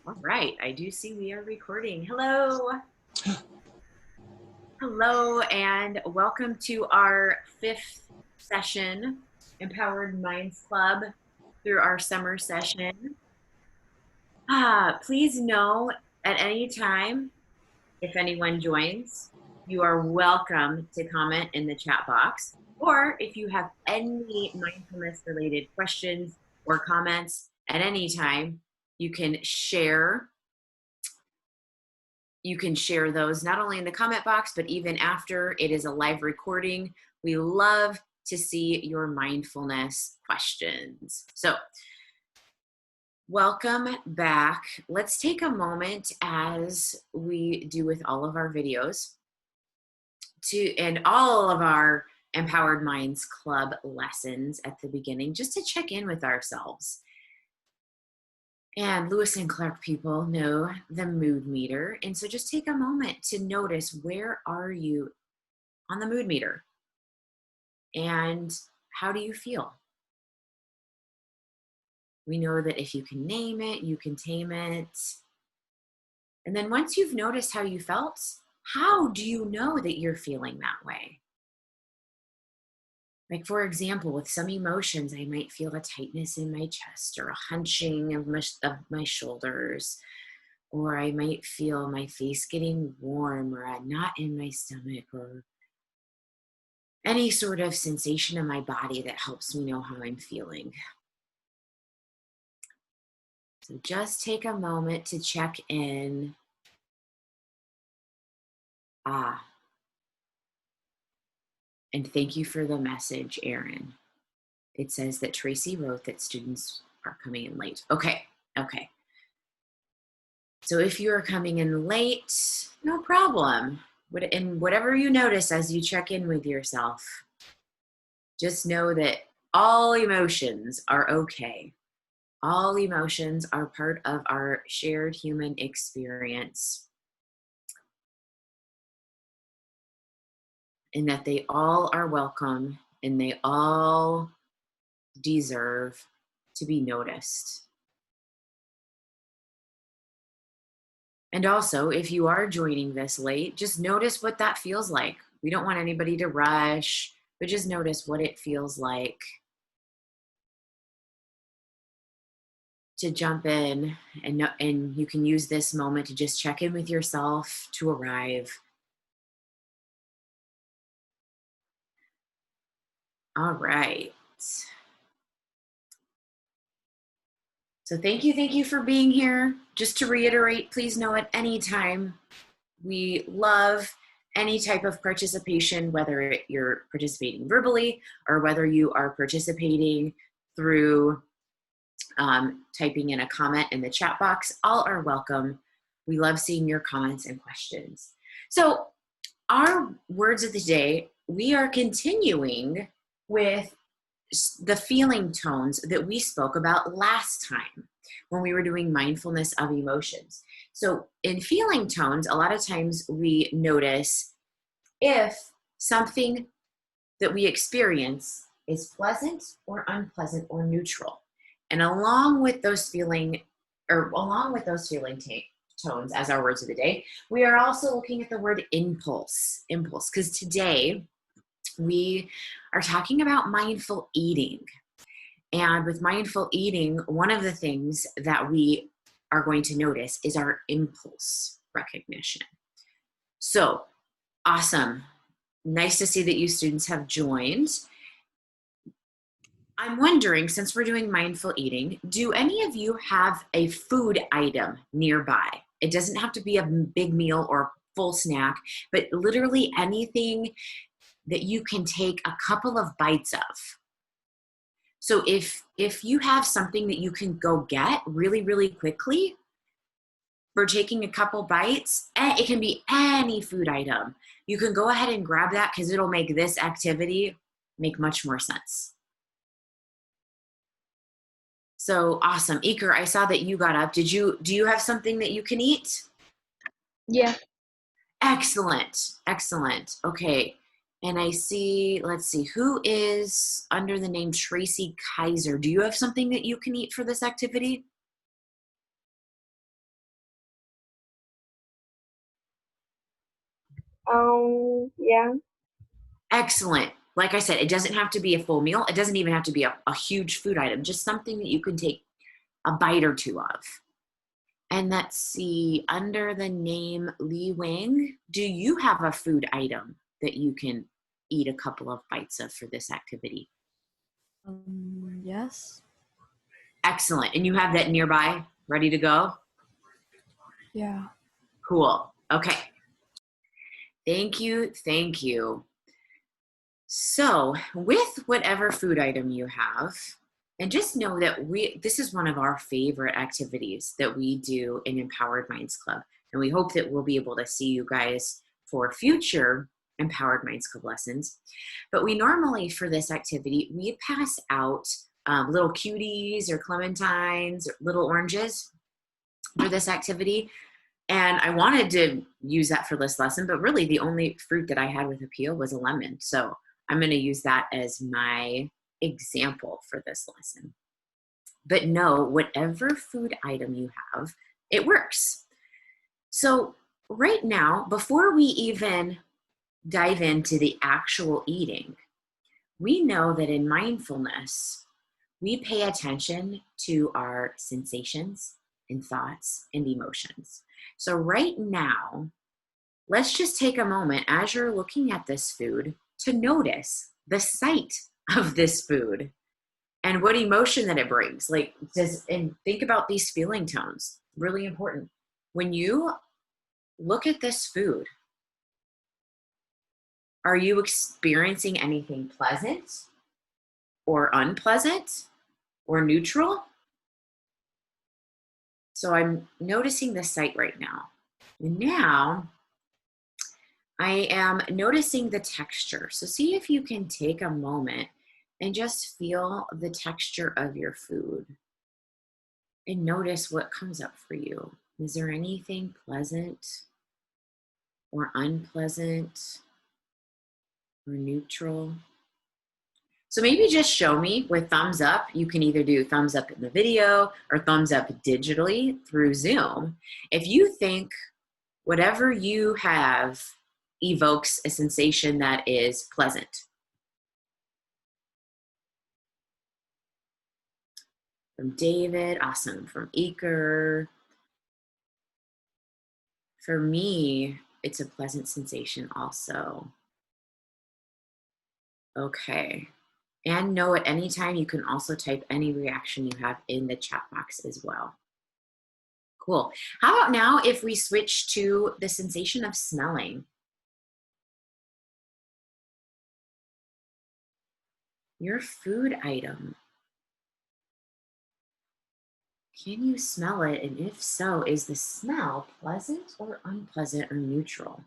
All right, I do see we are recording. Hello. Hello, and welcome to our fifth session, Empowered Minds Club, through our summer session. Please know at any time, if anyone joins, you are welcome to comment in the chat box. Or if you have any mindfulness related questions or comments at any time, you can share those not only in the comment box, but even after. It is a live recording. We love to see your mindfulness questions. So welcome back. Let's take a moment, as we do with all of our videos and all of our Empowered Minds Club lessons at the beginning, just to check in with ourselves. And Lewis and Clark people know the mood meter. And so just take a moment to notice, where are you on the mood meter? And how do you feel? We know that if you can name it, you can tame it. And then once you've noticed how you felt, how do you know that you're feeling that way? Like, for example, with some emotions, I might feel a tightness in my chest or a hunching of my shoulders, or I might feel my face getting warm or a knot in my stomach, or any sort of sensation in my body that helps me know how I'm feeling. So just take a moment to check in. And thank you for the message, Erin. It says that Tracy wrote that students are coming in late. Okay. So if you are coming in late, no problem. And whatever you notice as you check in with yourself, just know that all emotions are okay. All emotions are part of our shared human experience, and that they all are welcome and they all deserve to be noticed. And also, if you are joining this late, just notice what that feels like. We don't want anybody to rush, but just notice what it feels like to jump in. And you can use this moment to just check in with yourself, to arrive. All right. So thank you for being here. Just to reiterate, please know at any time, we love any type of participation, whether you're participating verbally or whether you are participating through typing in a comment in the chat box. All are welcome. We love seeing your comments and questions. So our words of the day, we are continuing with the feeling tones that we spoke about last time when we were doing mindfulness of emotions. So in feeling tones, a lot of times we notice if something that we experience is pleasant or unpleasant or neutral. And along with those feeling tones as our words of the day, we are also looking at the word impulse, because today we are talking about mindful eating. And with mindful eating, one of the things that we are going to notice is our impulse recognition. So awesome. Nice to see that you students have joined. I'm wondering, since we're doing mindful eating, do any of you have a food item nearby? It doesn't have to be a big meal or full snack, but literally anything that you can take a couple of bites of. So if you have something that you can go get really, really quickly for taking a couple bites, it can be any food item. You can go ahead and grab that, because it'll make this activity make much more sense. So awesome. Iker, I saw that you got up. Do you have something that you can eat? Yeah. Excellent. Okay. And I see, let's see, who is under the name Tracy Kaiser? Do you have something that you can eat for this activity? Yeah. Excellent. Like I said, it doesn't have to be a full meal. It doesn't even have to be a huge food item, just something that you can take a bite or two of. And let's see, under the name Li Wing, do you have a food item that you can eat a couple of bites of for this activity? Yes. Excellent. And you have that nearby, ready to go? Yeah. Cool. Okay. Thank you. Thank you. So, with whatever food item you have, and just know that this is one of our favorite activities that we do in Empowered Minds Club. And we hope that we'll be able to see you guys for future Empowered Minds Club lessons. But we normally, for this activity, we pass out little cuties or clementines, or little oranges for this activity. And I wanted to use that for this lesson, but really the only fruit that I had with a peel was a lemon. So I'm going to use that as my example for this lesson. But no, whatever food item you have, it works. So right now, before we even dive into the actual eating, we know that in mindfulness, we pay attention to our sensations and thoughts and emotions. So right now, let's just take a moment as you're looking at this food to notice the sight of this food and what emotion that it brings. And think about these feeling tones, really important. When you look at this food, are you experiencing anything pleasant or unpleasant or neutral? So I'm noticing the sight right now. Now, I am noticing the texture. So see if you can take a moment and just feel the texture of your food and notice what comes up for you. Is there anything pleasant or unpleasant or neutral? So maybe just show me with thumbs up. You can either do thumbs up in the video or thumbs up digitally through Zoom. If you think whatever you have evokes a sensation that is pleasant. From David, awesome. From Eker. For me, it's a pleasant sensation also. Okay. And know at any time you can also type any reaction you have in the chat box as well. Cool. How about now if we switch to the sensation of smelling? Your food item. Can you smell it? And if so, is the smell pleasant or unpleasant or neutral?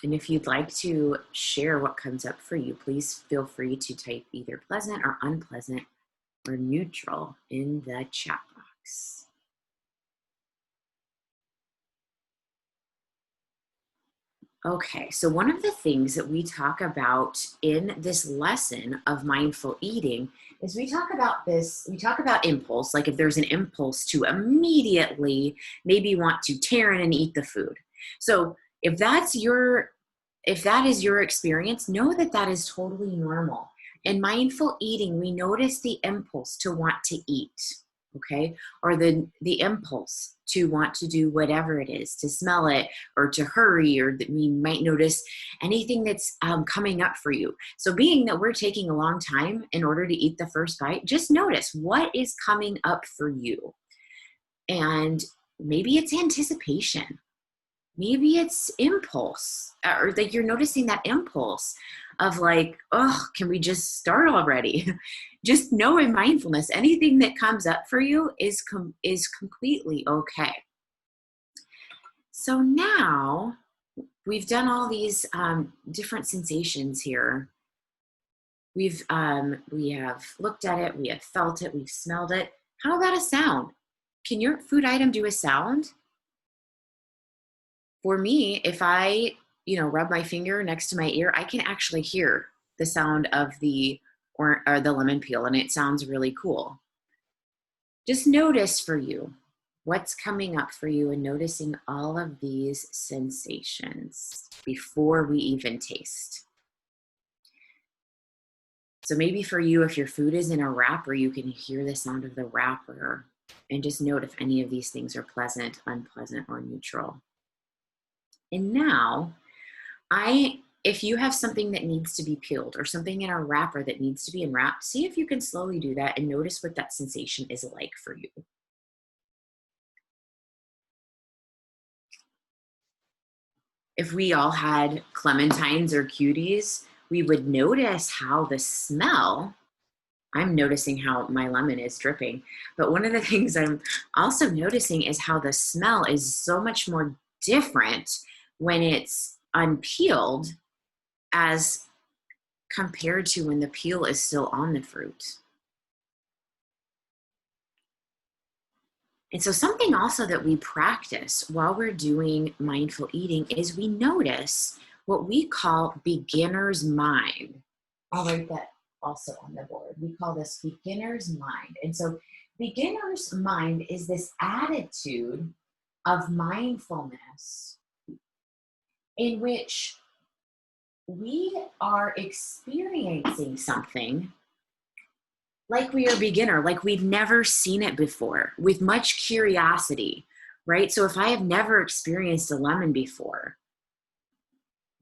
And if you'd like to share what comes up for you, please feel free to type either pleasant or unpleasant or neutral in the chat box. Okay, so one of the things that we talk about in this lesson of mindful eating is we talk about impulse, like if there's an impulse to immediately maybe want to tear in and eat the food. So if that is your experience, know that that is totally normal. In mindful eating, we notice the impulse to want to eat, okay? Or the impulse to want to do whatever it is, to smell it or to hurry, or that we might notice anything that's coming up for you. So being that we're taking a long time in order to eat the first bite, just notice what is coming up for you. And maybe it's anticipation. Maybe it's impulse, or like you're noticing that impulse of like, oh, can we just start already? Just know in mindfulness, anything that comes up for you is completely okay. So now we've done all these different sensations here. We have looked at it, we have felt it, we've smelled it. How about a sound? Can your food item do a sound? For me, if I, rub my finger next to my ear, I can actually hear the sound of the lemon peel, and it sounds really cool. Just notice for you, what's coming up for you and noticing all of these sensations before we even taste. So maybe for you, if your food is in a wrapper, you can hear the sound of the wrapper and just note if any of these things are pleasant, unpleasant, or neutral. And now, if you have something that needs to be peeled or something in a wrapper that needs to be unwrapped, see if you can slowly do that and notice what that sensation is like for you. If we all had clementines or cuties, we would notice how the smell, I'm noticing how my lemon is dripping, but one of the things I'm also noticing is how the smell is so much more different when it's unpeeled as compared to when the peel is still on the fruit. And so something also that we practice while we're doing mindful eating is we notice what we call beginner's mind. I'll write that also on the board. We call this beginner's mind. And so beginner's mind is this attitude of mindfulness in which we are experiencing something like we are a beginner, like we've never seen it before, with much curiosity, right? So if I have never experienced a lemon before,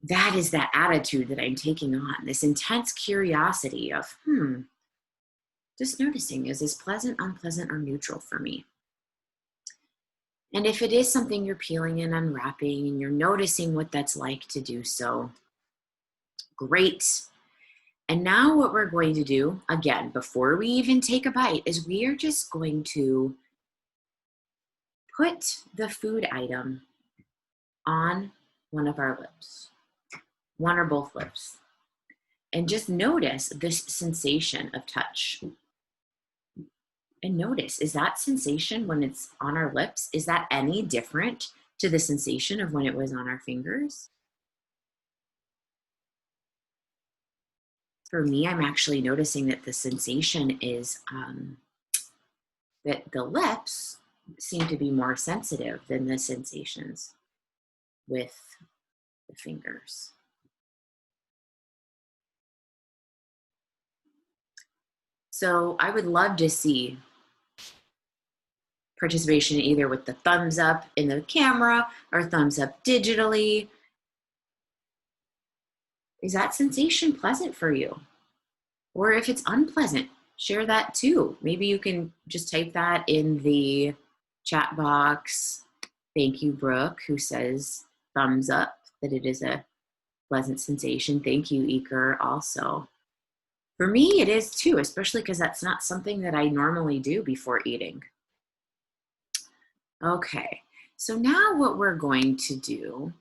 that is that attitude that I'm taking on, this intense curiosity of, just noticing, is this pleasant, unpleasant, or neutral for me? And if it is something you're peeling and unwrapping and you're noticing what that's like to do so, great. And now what we're going to do, again, before we even take a bite, is we are just going to put the food item on one of our lips, one or both lips, and just notice this sensation of touch. And notice, is that sensation when it's on our lips, is that any different to the sensation of when it was on our fingers? For me, I'm actually noticing that the sensation is that the lips seem to be more sensitive than the sensations with the fingers. So I would love to see participation either with the thumbs up in the camera or thumbs up digitally. Is that sensation pleasant for you? Or if it's unpleasant, share that too. Maybe you can just type that in the chat box. Thank you, Brooke, who says thumbs up, that it is a pleasant sensation. Thank you, Eker, also. For me, it is too, especially because that's not something that I normally do before eating. Okay, so now what we're going to do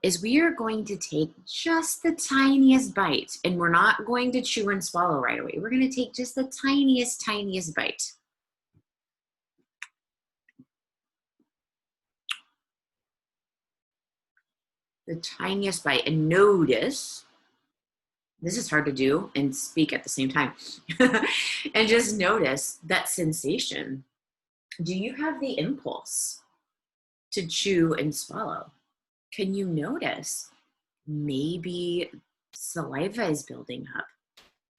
is we are going to take just the tiniest bite, and we're not going to chew and swallow right away. We're going to take just the tiniest bite. The tiniest bite, and notice, this is hard to do and speak at the same time, and just notice that sensation. Do you have the impulse to chew and swallow? Can you notice maybe saliva is building up,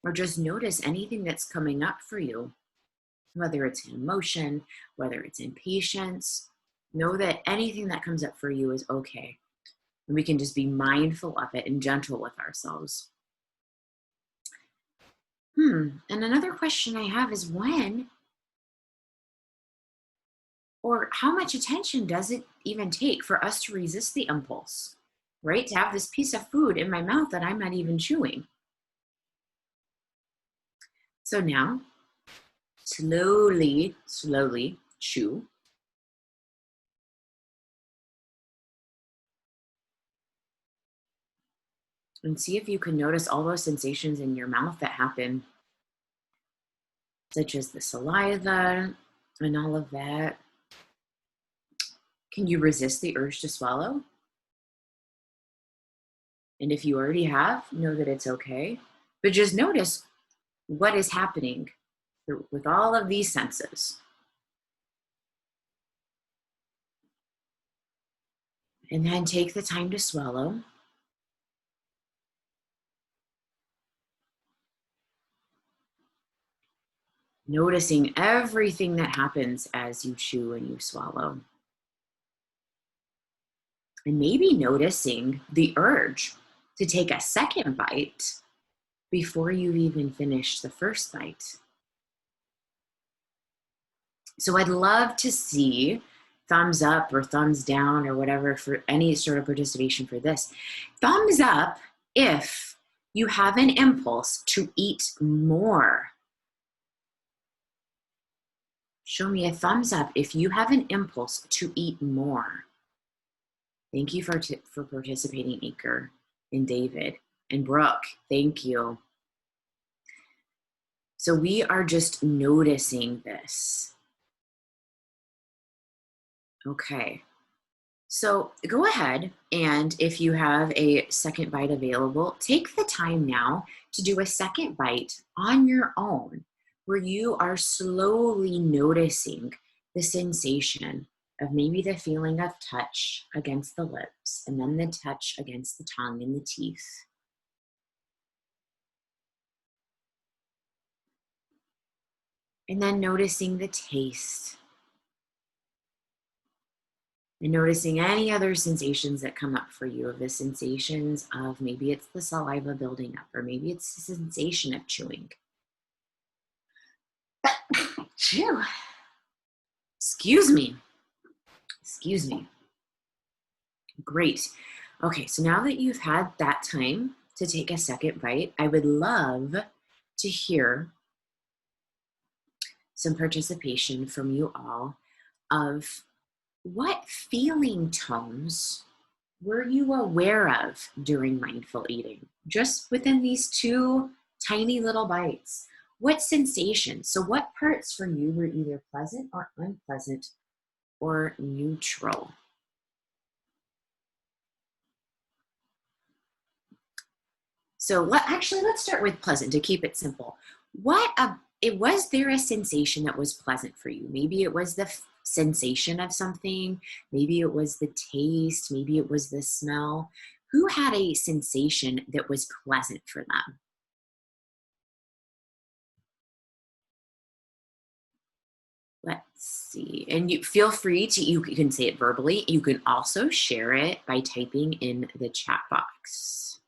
or just notice anything that's coming up for you, whether it's in emotion, whether it's impatience. Know that anything that comes up for you is okay. And we can just be mindful of it and gentle with ourselves. And another question I have is when or how much attention does it even take for us to resist the impulse, right? To have this piece of food in my mouth that I'm not even chewing. So now, slowly chew. And see if you can notice all those sensations in your mouth that happen, such as the saliva and all of that. Can you resist the urge to swallow? And if you already have, know that it's okay. But just notice what is happening with all of these senses. And then take the time to swallow. Noticing everything that happens as you chew and you swallow. And maybe noticing the urge to take a second bite before you've even finished the first bite. So I'd love to see thumbs up or thumbs down or whatever for any sort of participation for this. Thumbs up if you have an impulse to eat more. Show me a thumbs up if you have an impulse to eat more. Thank you for participating, Aker and David and Brooke. Thank you. So we are just noticing this. Okay. So go ahead, and if you have a second bite available, take the time now to do a second bite on your own, where you are slowly noticing the sensation of maybe the feeling of touch against the lips, and then the touch against the tongue and the teeth. And then noticing the taste. And noticing any other sensations that come up for you, of the sensations of maybe it's the saliva building up, or maybe it's the sensation of chewing. Chew. Excuse me. Excuse me. Great. Okay, so now that you've had that time to take a second bite, I would love to hear some participation from you all of what feeling tones were you aware of during mindful eating? Just within these two tiny little bites. What sensations? So what parts for you were either pleasant or unpleasant or neutral? So let's start with pleasant to keep it simple. Was there a sensation that was pleasant for you? Maybe it was the sensation of something. Maybe it was the taste. Maybe it was the smell. Who had a sensation that was pleasant for them? Let's see. And you feel free to, you can say it verbally. You can also share it by typing in the chat box.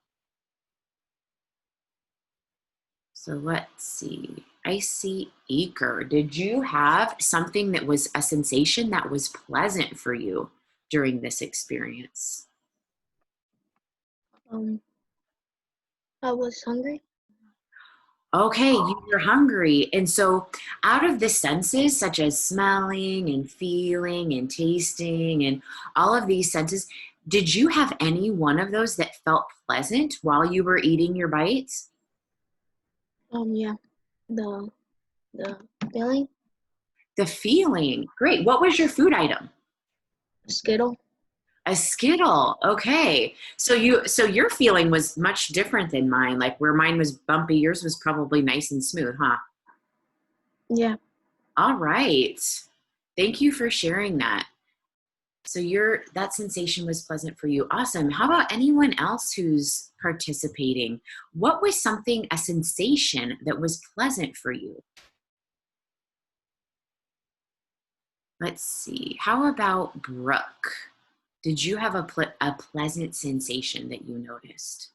So let's see. I see Aker. Did you have something that was a sensation that was pleasant for you during this experience? I was hungry. Okay, you were hungry. And so out of the senses, such as smelling and feeling and tasting and all of these senses, did you have any one of those that felt pleasant while you were eating your bites? Yeah, the feeling. The feeling. Great. What was your food item? Skittle. A Skittle. Okay. So your feeling was much different than mine. Like where mine was bumpy, yours was probably nice and smooth, huh? Yeah. All right. Thank you for sharing that. So that sensation was pleasant for you. Awesome. How about anyone else who's participating? What was a sensation that was pleasant for you? Let's see. How about Brooke? Did you have a pleasant sensation that you noticed?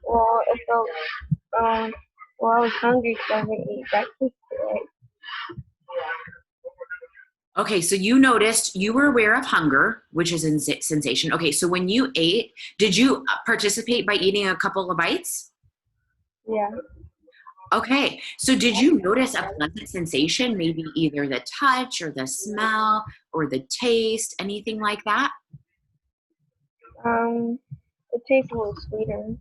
Well, it felt, well, I was hungry because I didn't eat breakfast today. Okay, so you noticed, you were aware of hunger, which is a sensation. Okay, so when you ate, did you participate by eating a couple of bites? Yeah. Okay, so did you notice a pleasant sensation, maybe either the touch or the smell or the taste, anything like that? It tastes a little sweeter.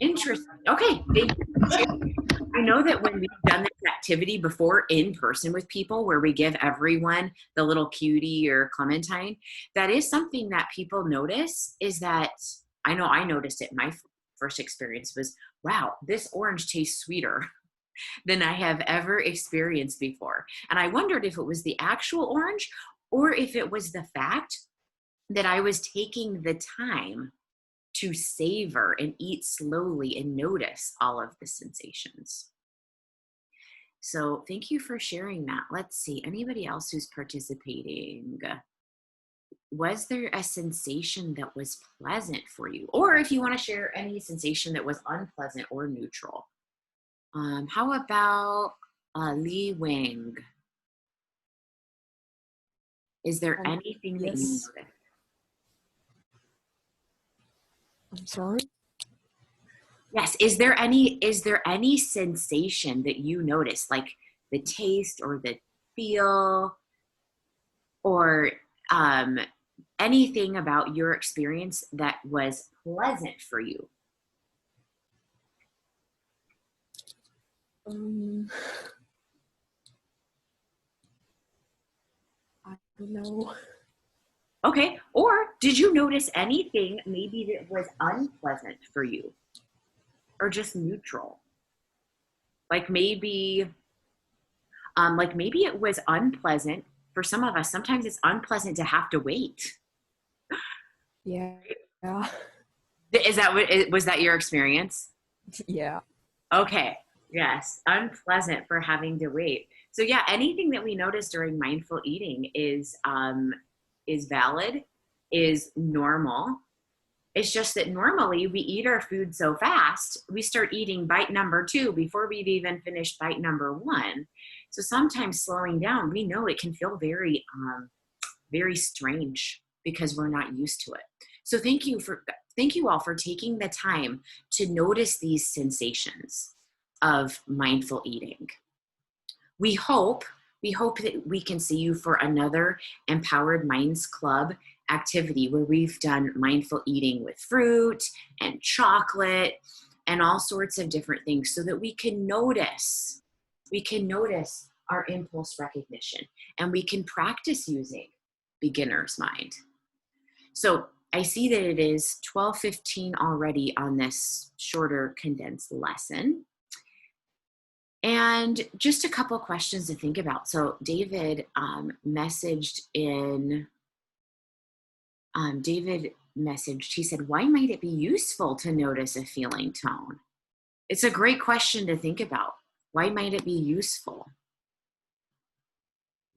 Interesting. Okay, thank you. I know that when we've done this activity before in person with people where we give everyone the little cutie or clementine, that is something that people notice, is that, I know I noticed it in my first experience was, wow, this orange tastes sweeter. than I have ever experienced before. And I wondered if it was the actual orange or if it was the fact that I was taking the time to savor and eat slowly and notice all of the sensations. So thank you for sharing that. Let's see, anybody else who's participating? Was there a sensation that was pleasant for you? Or if you want to share any sensation that was unpleasant or neutral. How about Li Wing? Is there anything that you yes. noticed? I'm sorry. Yes, is there any sensation that you notice, like the taste or the feel or anything about your experience that was pleasant for you? I don't know. Okay, or did you notice anything maybe that was unpleasant for you or just neutral? Like maybe it was unpleasant for some of us. Sometimes it's unpleasant to have to wait. Yeah. Is that was that your experience? Yeah. Okay. Yes. Unpleasant for having to wait. So yeah, anything that we notice during mindful eating is valid, is normal. It's just that normally we eat our food so fast, we start eating bite number 2 before we've even finished bite number 1. So sometimes slowing down, we know it can feel very, very strange because we're not used to it. So thank you all for taking the time to notice these sensations of mindful eating. We hope that we can see you for another Empowered Minds Club activity where we've done mindful eating with fruit and chocolate and all sorts of different things so that we can notice our impulse recognition and we can practice using beginner's mind. So I see that it is 12:15 already on this shorter condensed lesson. And just a couple questions to think about. So David messaged, he said, why might it be useful to notice a feeling tone? It's a great question to think about. Why might it be useful?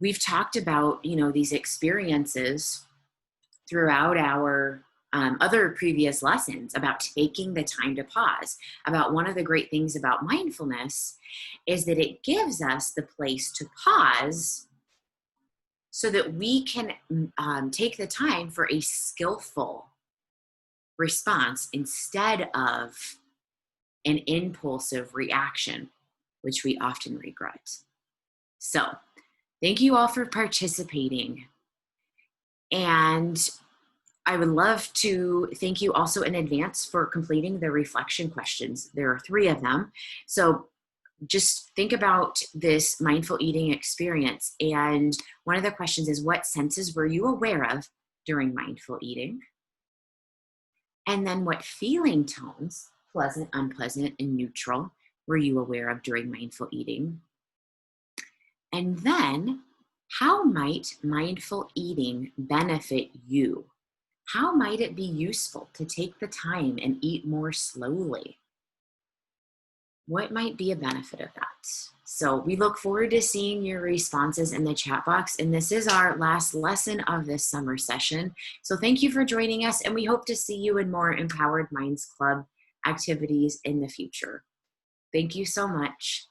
We've talked about, these experiences throughout our other previous lessons about taking the time to pause. About one of the great things about mindfulness is that it gives us the place to pause so that we can take the time for a skillful response instead of an impulsive reaction, which we often regret. So thank you all for participating. And I would love to thank you also in advance for completing the reflection questions. There are 3 of them. So just think about this mindful eating experience. And one of the questions is, what senses were you aware of during mindful eating? And then what feeling tones, pleasant, unpleasant, and neutral, were you aware of during mindful eating? And then how might mindful eating benefit you? How might it be useful to take the time and eat more slowly? What might be a benefit of that? So we look forward to seeing your responses in the chat box. And this is our last lesson of this summer session. So thank you for joining us. And we hope to see you in more Empowered Minds Club activities in the future. Thank you so much.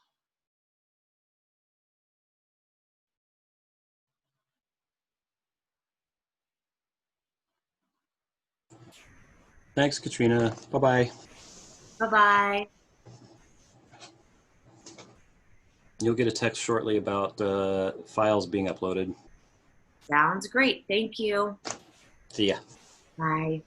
Thanks, Katrina. Bye-bye. Bye-bye. You'll get a text shortly about files being uploaded. Sounds great. Thank you. See ya. Bye.